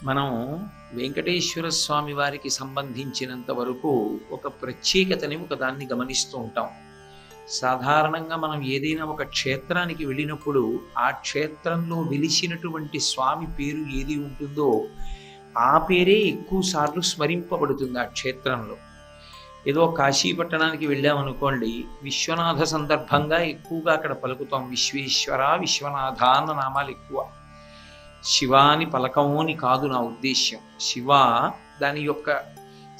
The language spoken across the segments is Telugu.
మనం వెంకటేశ్వర స్వామి వారికి సంబంధించినంత వరకు ఒక ప్రత్యేకతని ఒకదాన్ని గమనిస్తూ ఉంటాం. సాధారణంగా మనం ఏదైనా ఒక క్షేత్రానికి వెళ్ళినప్పుడు ఆ క్షేత్రంలో వెలిసినటువంటి స్వామి పేరు ఏది ఉంటుందో ఆ పేరే ఎక్కువ సార్లు స్మరింపబడుతుంది ఆ క్షేత్రంలో. ఏదో కాశీ పట్టణానికి వెళ్ళామనుకోండి, విశ్వనాథ సందర్భంగా ఎక్కువగా అక్కడ పలుకుతాం. విశ్వేశ్వర, విశ్వనాథ అన్న నామాలు ఎక్కువ. శివాని పలకము అని కాదు నా ఉద్దేశ్యం. శివ దాని యొక్క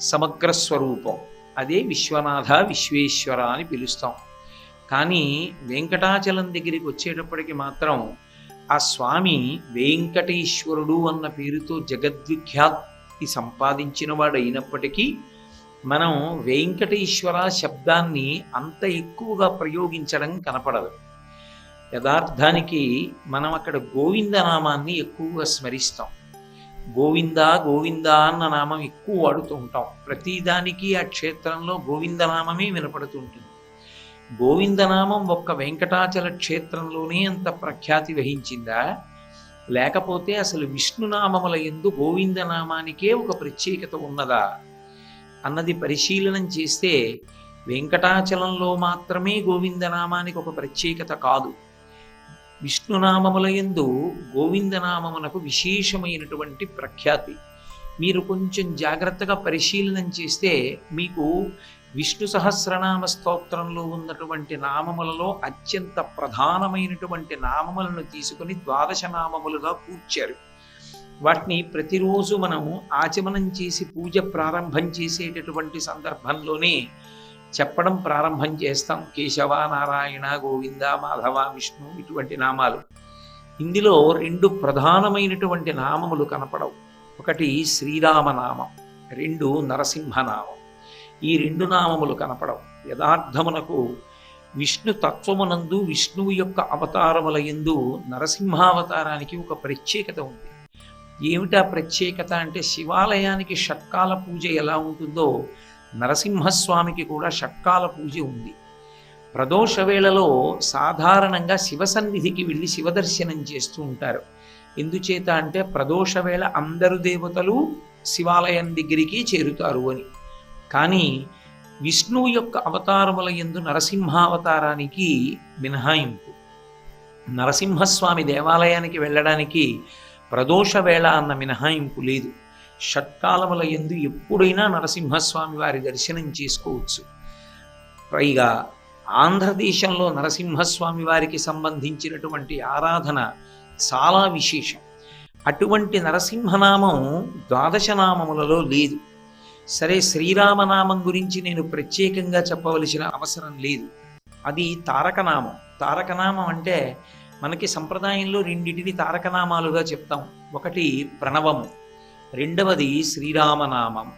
సమగ్ర స్వరూపం, అదే విశ్వనాథ విశ్వేశ్వర అని పిలుస్తాం. కానీ వెంకటాచలం దగ్గరికి వచ్చేటప్పటికి మాత్రం ఆ స్వామి వెంకటేశ్వరుడు అన్న పేరుతో జగద్విఖ్యాతి సంపాదించిన వాడు అయినప్పటికీ మనం వెంకటేశ్వర శబ్దాన్ని అంత ఎక్కువగా ప్రయోగించడం కనపడదు. యథార్థానికి మనం అక్కడ గోవిందనామాన్ని ఎక్కువగా స్మరిస్తాం. గోవింద గోవింద అన్న నామం ఎక్కువ వాడుతూ ఉంటాం. ప్రతిదానికి ఆ క్షేత్రంలో గోవిందనామమే వినపడుతూ ఉంటుంది. గోవిందనామం ఒక్క వెంకటాచల క్షేత్రంలోనే అంత ప్రఖ్యాతి వహించిందా, లేకపోతే అసలు విష్ణునామముల యందు గోవిందనామానికే ఒక ప్రత్యేకత ఉన్నదా అన్నది పరిశీలనం చేస్తే వెంకటాచలంలో మాత్రమే గోవిందనామానికి ఒక ప్రత్యేకత కాదు. విష్ణునామముల యందు గోవిందనామమునకు విశేషమైనటువంటి ప్రఖ్యాతి. మీరు కొంచెం జాగ్రత్తగా పరిశీలనం చేస్తే మీకు విష్ణు సహస్రనామ స్తోత్రంలో ఉన్నటువంటి నామములలో అత్యంత ప్రధానమైనటువంటి నామములను తీసుకుని 12 నామములుగా కూర్చారు. వాటిని ప్రతిరోజు మనము ఆచమనం చేసి పూజ ప్రారంభం చేసేటటువంటి సందర్భంలోనే చెప్పడం ప్రారంభం చేస్తాం. కేశవ, నారాయణ, గోవింద, మాధవ, విష్ణు ఇటువంటి నామాలు. ఇందులో 2 ప్రధానమైనటువంటి నామములు కనపడవు. ఒకటి శ్రీరామనామం, 2 నరసింహనామం. ఈ 2 నామములు కనపడవు. యథార్థమునకు విష్ణు తత్వమునందు విష్ణువు యొక్క అవతారముల యందు నరసింహావతారానికి ఒక ప్రత్యేకత ఉంది. ఏమిటా ప్రత్యేకత అంటే, శివాలయానికి షట్కాల పూజ ఎలా ఉంటుందో నరసింహస్వామికి కూడా షట్కాల పూజ ఉంది. ప్రదోష వేళలో సాధారణంగా శివసన్నిధికి వెళ్ళి శివదర్శనం చేస్తూ ఉంటారు. ఎందుచేత అంటే ప్రదోష వేళ అందరు దేవతలు శివాలయం దగ్గరికి చేరుతారు అని. కానీ విష్ణువు యొక్క అవతారముల యందు నరసింహావతారానికి మినహాయింపు. నరసింహస్వామి దేవాలయానికి వెళ్ళడానికి ప్రదోష వేళ అన్న మినహాయింపు లేదు. షట్కాలముల యందు ఎప్పుడైనా నరసింహస్వామి వారి దర్శనం చేసుకోవచ్చు. పైగా ఆంధ్రదేశంలో నరసింహస్వామి వారికి సంబంధించినటువంటి ఆరాధన చాలా విశేషం. అటువంటి నరసింహనామం 12 నామములలో లేదు. సరే, శ్రీరామనామం గురించి నేను ప్రత్యేకంగా చెప్పవలసిన అవసరం లేదు. అది తారకనామం. తారకనామం అంటే మనకి సంప్రదాయంలో 2 తారకనామాలుగా చెప్తాం. ఒకటి ప్రణవము, రెండవది శ్రీరామనామం.